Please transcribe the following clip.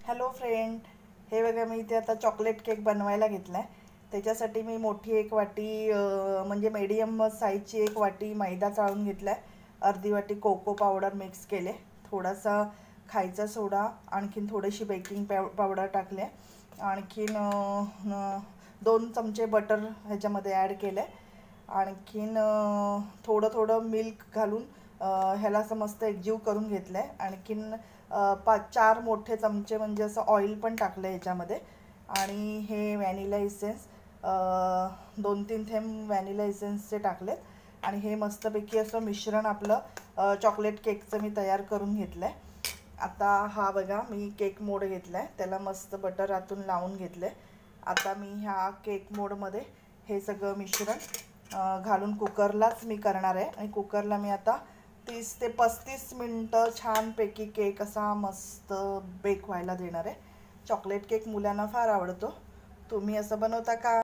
Hello friend, हे बघा मी इथे आता चॉकलेट केक बनवायला घेतला आहे. त्याच्यासाठी मी मोठी एक वाटी म्हणजे मीडियम साईजची एक वाटी मैदा चाळून घेतला आहे. अर्धी वाटी कोको पावडर मिक्स केले, थोडासा खायचा सोडा, आणखीन थोडीशी बेकिंग पावडर टाकले, आणखीन 2 चमचे बटर ह्याच्यामध्ये ॲड केले, आणखीन थोडं थोडं मिल्क घालून ह्याला असं मस्त एकजीव करून घेतलं आहे. आणखीन 4 मोठे चमचे म्हणजे असं ऑइल पण टाकलं आहे ह्याच्यामध्ये. आणि हे व्हॅनिला इसेन्स 2-3 थेंब व्हॅनिला इसेन्सचे टाकलेत. आणि हे मस्तपैकी असं मिश्रण आपलं चॉकलेट केकचं मी तयार करून घेतलं आहे. आता हा बघा मी केक मोड घेतला आहे, त्याला मस्त बटर आतून लावून घेतलं आहे. आता मी ह्या केक मोडमध्ये हे सगळं मिश्रण घालून कुकरलाच मी करणार आहे. आणि कुकरला मी आता 30 ते 35 मिनटं छानपैकी केक असा मस्त बेक व्हायला देणार आहे. चॉकलेट केक मुलांना फार आवडतो. तुम्ही असं बनवता का?